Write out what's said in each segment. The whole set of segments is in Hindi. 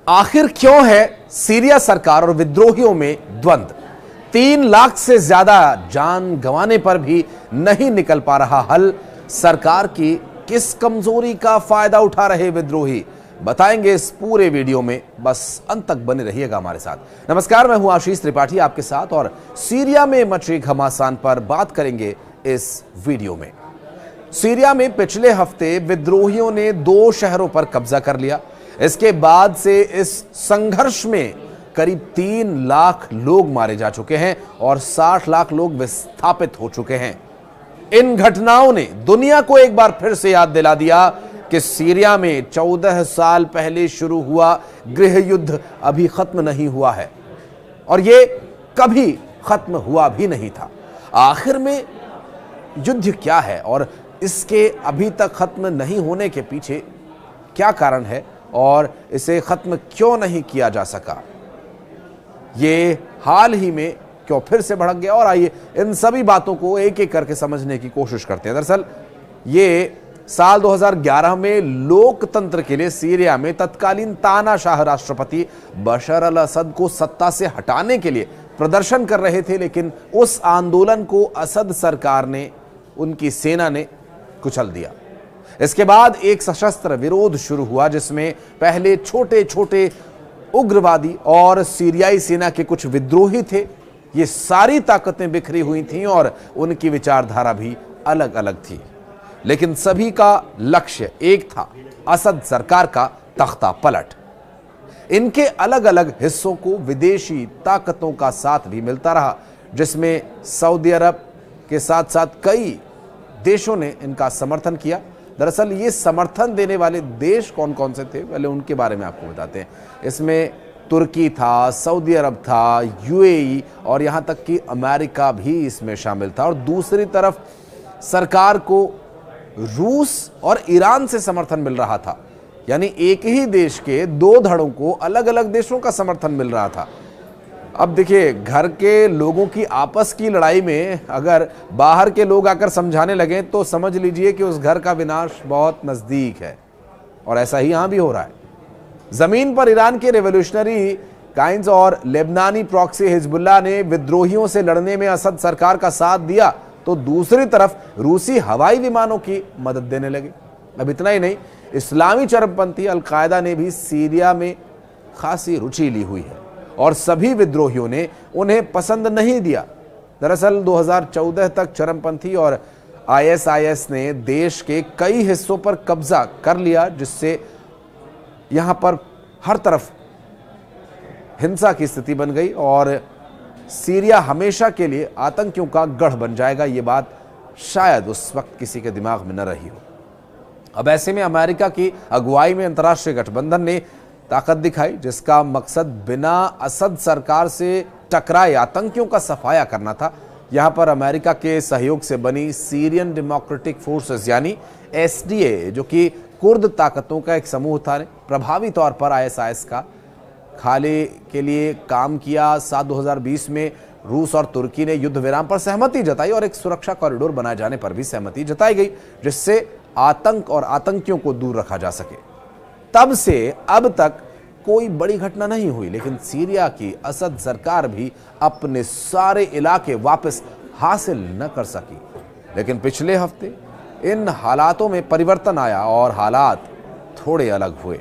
आखिर क्यों है सीरिया सरकार और विद्रोहियों में द्वंद्व? 3 लाख से ज्यादा जान गंवाने पर भी नहीं निकल पा रहा हल। सरकार की किस कमजोरी का फायदा उठा रहे विद्रोही, बताएंगे इस पूरे वीडियो में। बस अंत तक बने रहिएगा हमारे साथ। नमस्कार, मैं हूं आशीष त्रिपाठी आपके साथ और सीरिया में मची घमासान पर बात करेंगे इस वीडियो में। सीरिया में पिछले हफ्ते विद्रोहियों ने 2 शहरों पर कब्जा कर लिया। इसके बाद से इस संघर्ष में करीब 3 लाख लोग मारे जा चुके हैं और 60 लाख लोग विस्थापित हो चुके हैं। इन घटनाओं ने दुनिया को एक बार फिर से याद दिला दिया कि सीरिया में 14 साल पहले शुरू हुआ गृह युद्ध अभी खत्म नहीं हुआ है और ये कभी खत्म हुआ भी नहीं था। आखिर में युद्ध क्या है और इसके अभी तक खत्म नहीं होने के पीछे क्या कारण है और इसे खत्म क्यों नहीं किया जा सका, ये हाल ही में क्यों फिर से भड़क गया। और आइए इन सभी बातों को एक एक करके समझने की कोशिश करते हैं। दरअसल ये साल 2011 में लोकतंत्र के लिए सीरिया में तत्कालीन तानाशाह राष्ट्रपति बशर अल असद को सत्ता से हटाने के लिए प्रदर्शन कर रहे थे, लेकिन उस आंदोलन को असद सरकार ने, उनकी सेना ने कुचल दिया। इसके बाद एक सशस्त्र विरोध शुरू हुआ जिसमें पहले छोटे छोटे उग्रवादी और सीरियाई सेना के कुछ विद्रोही थे। ये सारी ताकतें बिखरी हुई थीं और उनकी विचारधारा भी अलग अलग थी, लेकिन सभी का लक्ष्य एक था, असद सरकार का तख्ता पलट। इनके अलग अलग हिस्सों को विदेशी ताकतों का साथ भी मिलता रहा, जिसमें सऊदी अरब के साथ साथ कई देशों ने इनका समर्थन किया। दरअसल ये समर्थन देने वाले देश कौन कौन से थे, पहले उनके बारे में आपको बताते हैं। इसमें तुर्की था, सऊदी अरब था, यूएई और यहाँ तक कि अमेरिका भी इसमें शामिल था। और दूसरी तरफ सरकार को रूस और ईरान से समर्थन मिल रहा था, यानी एक ही देश के 2 धड़ों को अलग अलग देशों का समर्थन मिल रहा था। अब देखिए, घर के लोगों की आपस की लड़ाई में अगर बाहर के लोग आकर समझाने लगे तो समझ लीजिए कि उस घर का विनाश बहुत नजदीक है, और ऐसा ही यहां भी हो रहा है। जमीन पर ईरान के रेवोल्यूशनरी गार्ड्स और लेबनानी प्रॉक्सी हिजबुल्लाह ने विद्रोहियों से लड़ने में असद सरकार का साथ दिया, तो दूसरी तरफ रूसी हवाई विमानों की मदद देने लगे। अब इतना ही नहीं, इस्लामी चरमपंथी अल कायदा ने भी सीरिया में खासी रुचि ली हुई है और सभी विद्रोहियों ने उन्हें पसंद नहीं दिया। दरअसल 2014 तक चरमपंथी और आईएसआईएस ने देश के कई हिस्सों पर कब्जा कर लिया, जिससे यहां पर हर तरफ हिंसा की स्थिति बन गई और सीरिया हमेशा के लिए आतंकियों का गढ़ बन जाएगा। ये बात शायद उस वक्त किसी के दिमाग में न रही हो। अब ऐसे में अमेरिका की अगुवाई में अंतर्राष्ट्रीय गठबंधन ने ताकत दिखाई, जिसका मकसद बिना असद सरकार से टकराए आतंकियों का सफाया करना था। यहां पर अमेरिका के सहयोग से बनी सीरियन डेमोक्रेटिक फोर्सेस यानी एसडीए, जो कि कुर्द ताकतों का एक समूह था, ने प्रभावी तौर पर आईएसआईएस का खाले के लिए काम किया। साल 2020 में रूस और तुर्की ने युद्ध विराम पर सहमति जताई और एक सुरक्षा कॉरिडोर बनाए जाने पर भी सहमति जताई गई, जिससे आतंक और आतंकियों को दूर रखा जा सके। तब से अब तक कोई बड़ी घटना नहीं हुई, लेकिन सीरिया की असद सरकार भी अपने सारे इलाके वापस हासिल न कर सकी। लेकिन पिछले हफ्ते इन हालातों में परिवर्तन आया और हालात थोड़े अलग हुए।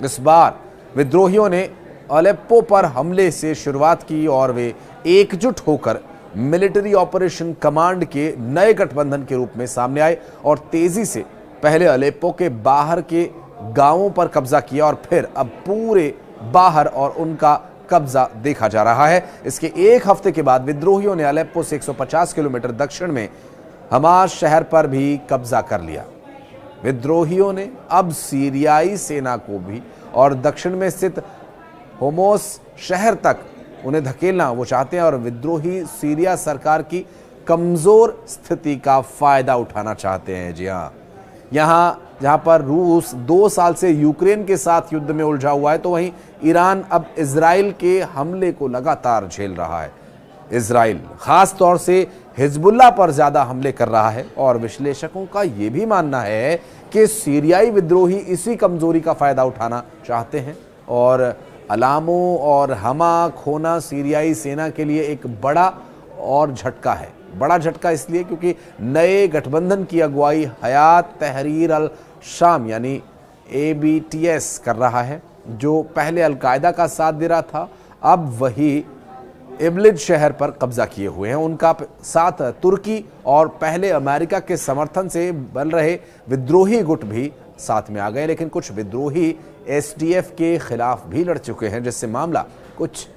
इस बार विद्रोहियों ने अलेप्पो पर हमले से शुरुआत की और वे एकजुट होकर मिलिट्री ऑपरेशन कमांड के नए गठबंधन के रूप में सामने आए और तेजी से पहले अलेप्पो के बाहर के गांवों पर कब्जा किया और फिर अब पूरे बाहर और उनका कब्जा देखा जा रहा है। इसके एक हफ्ते के बाद विद्रोहियों ने अलेप्पो से 150 किलोमीटर दक्षिण में हमास शहर पर भी कब्जा कर लिया। विद्रोहियों ने अब सीरियाई सेना को भी और दक्षिण में स्थित होमोस शहर तक उन्हें धकेलना वो चाहते हैं और विद्रोही सीरिया सरकार की कमजोर स्थिति का फायदा उठाना चाहते हैं। जी हाँ, जहां पर रूस 2 साल से यूक्रेन के साथ युद्ध में उलझा हुआ है, तो वहीं ईरान अब इजराइल के हमले को लगातार झेल रहा है। इजराइल खास तौर से हिजबुल्लाह पर ज्यादा हमले कर रहा है और विश्लेषकों का यह भी मानना है कि सीरियाई विद्रोही इसी कमजोरी का फायदा उठाना चाहते हैं। और अलामो और हमा खोना सीरियाई सेना के लिए एक बड़ा और झटका है। बड़ा झटका इसलिए क्योंकि नए गठबंधन की अगुवाई हयात तहरीर अल शाम यानी ABTS कर रहा है, जो पहले अलकायदा का साथ दे रहा था, अब वही इबलिद शहर पर कब्जा किए हुए हैं। उनका साथ तुर्की और पहले अमेरिका के समर्थन से बन रहे विद्रोही गुट भी साथ में आ गए, लेकिन कुछ विद्रोही SDF के खिलाफ भी लड़ चुके हैं, जिससे मामला कुछ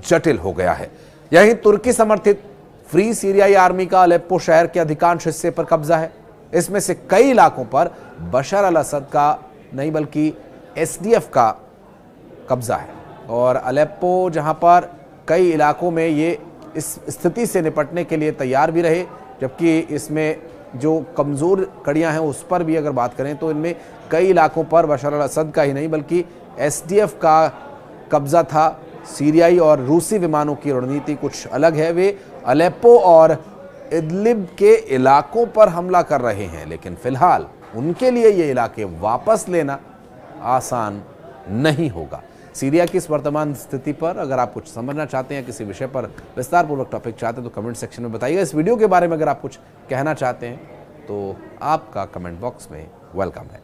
जटिल हो गया है। यहीं तुर्की समर्थित फ्री सीरियाई आर्मी का अलेप्पो शहर के अधिकांश हिस्से पर कब्जा है। इसमें से कई इलाकों पर बशर अल असद का नहीं बल्कि SDF का कब्जा है। और अलेप्पो जहां पर कई इलाकों में ये इस स्थिति से निपटने के लिए तैयार भी रहे, जबकि इसमें जो कमज़ोर कड़ियां हैं उस पर भी अगर बात करें तो इनमें कई इलाकों पर बशर अल असद का ही नहीं बल्कि SDF का कब्जा था। सीरियाई और रूसी विमानों की रणनीति कुछ अलग है। वे अलेप्पो और इदलिब के इलाकों पर हमला कर रहे हैं, लेकिन फिलहाल उनके लिए ये इलाके वापस लेना आसान नहीं होगा। सीरिया की इस वर्तमान स्थिति पर अगर आप कुछ समझना चाहते हैं, किसी विषय पर विस्तारपूर्वक टॉपिक चाहते हैं तो कमेंट सेक्शन में बताइएगा। इस वीडियो के बारे में अगर आप कुछ कहना चाहते हैं तो आपका कमेंट बॉक्स में वेलकम है।